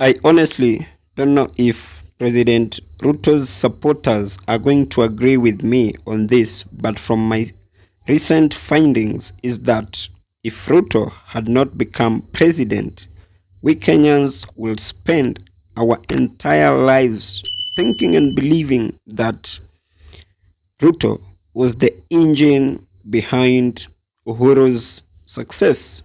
I honestly don't know if President Ruto's supporters are going to agree with me on this, but from my recent findings is that if Ruto had not become president, we Kenyans will spend our entire lives thinking and believing that Ruto was the engine behind Uhuru's success.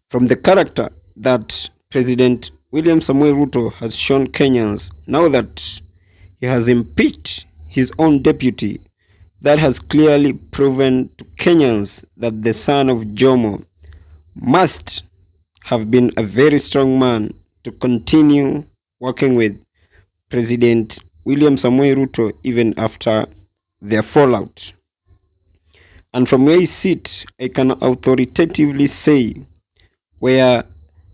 From the character that President William Samuel Ruto has shown Kenyans now that he has impeached his own deputy, that has clearly proven to Kenyans that the son of Jomo must have been a very strong man to continue working with President William Samuel Ruto even after their fallout. And from where I sit, I can authoritatively say where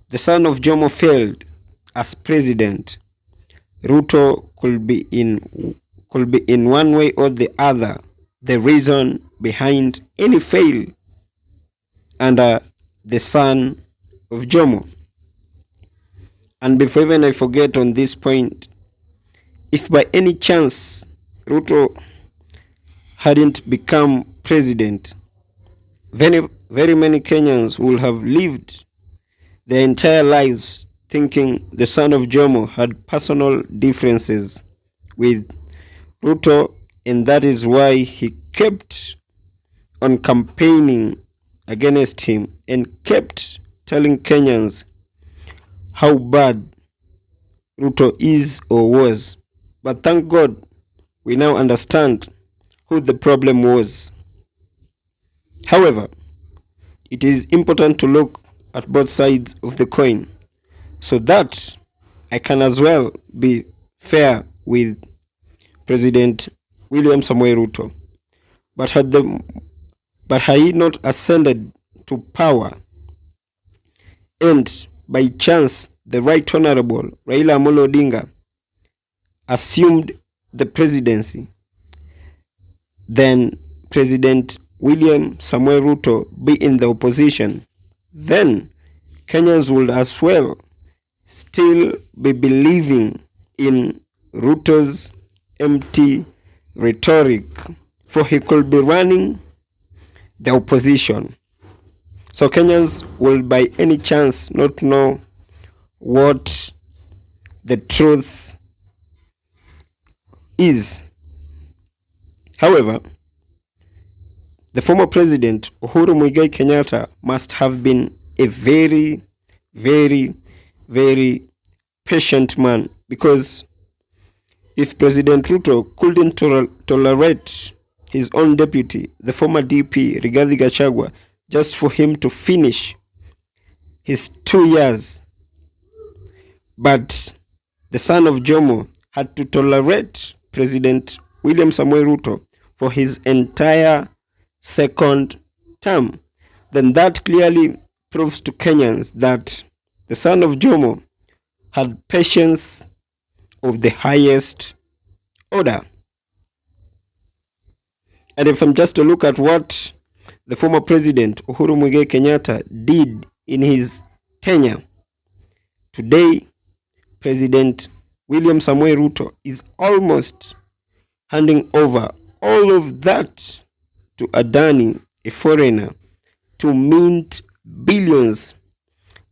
the son of Jomo failed as president, Ruto could be in one way or the other the reason behind any fail under the son of Jomo. And before even I forget on this point, if by any chance Ruto hadn't become president, very many Kenyans would have lived their entire lives thinking the son of Jomo had personal differences with Ruto, and that is why he kept on campaigning against him and kept telling Kenyans how bad Ruto is or was. But thank God we now understand who the problem was. However, it is important to look at both sides of the coin so that I can as well be fair with President William Samoei Ruto. But had he not ascended to power and by chance the Right Honorable Raila Amolo Odinga assumed the presidency, then President William Samuel Ruto be in the opposition, then Kenyans would as well still be believing in Ruto's empty rhetoric, for he could be running the opposition. So Kenyans will by any chance not know what the truth is. However, the former president Uhuru Muigai Kenyatta must have been a very, very, very patient man, because if President Ruto couldn't tolerate his own deputy, the former DP Rigathi Gachagua, just for him to finish his 2 years, but the son of Jomo had to tolerate President William Samuel Ruto for his entire second term, then that clearly proves to Kenyans that the son of Jomo had patience of the highest order. And if I'm just to look at what the former president Uhuru Muigai Kenyatta did in his tenure, today President William Samoei Ruto is almost handing over all of that to Adani, a foreigner, to mint billions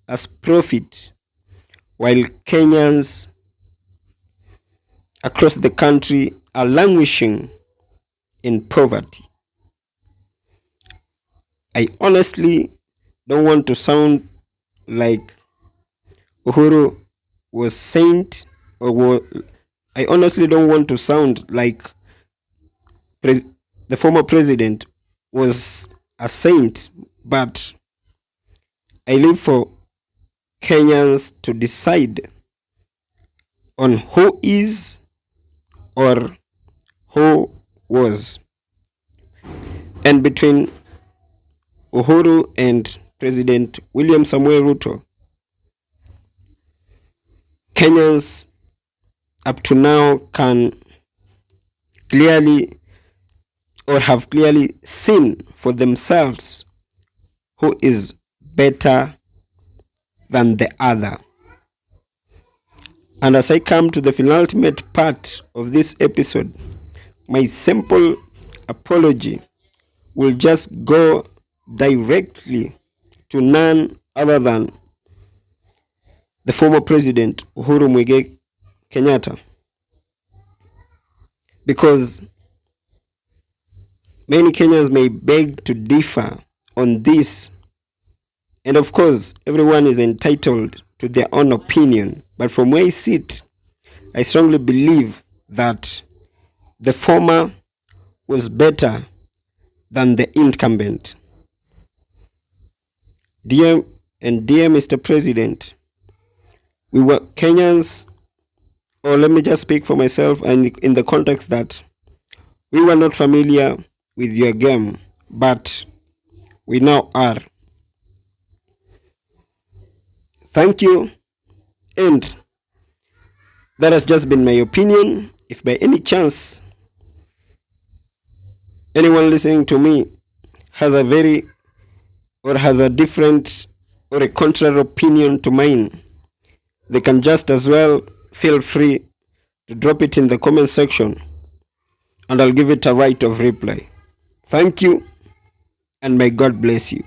as profit, while Kenyans across the country are languishing in poverty. I honestly don't want to sound like Uhuru was saint, I honestly don't want to sound like the former president was a saint, but I leave for Kenyans to decide on who is or who was. And between Uhuru and President William Samuel Ruto, Kenyans up to now can clearly or have clearly seen for themselves who is better than the other. And as I come to the penultimate part of this episode, my simple apology will just go directly to none other than the former president Uhuru Muigai Kenyatta. Because many Kenyans may beg to differ on this, and of course, everyone is entitled to their own opinion. But from where I sit, I strongly believe that the former was better than the incumbent. Dear Mr. President, we were Kenyans, or let me just speak for myself, and in the context that we were not familiar with your game, but we now are. Thank you, and that has just been my opinion. If by any chance anyone listening to me has a different or a contrary opinion to mine, they can just as well feel free to drop it in the comment section, and I'll give it a right of reply. Thank you, and may God bless you.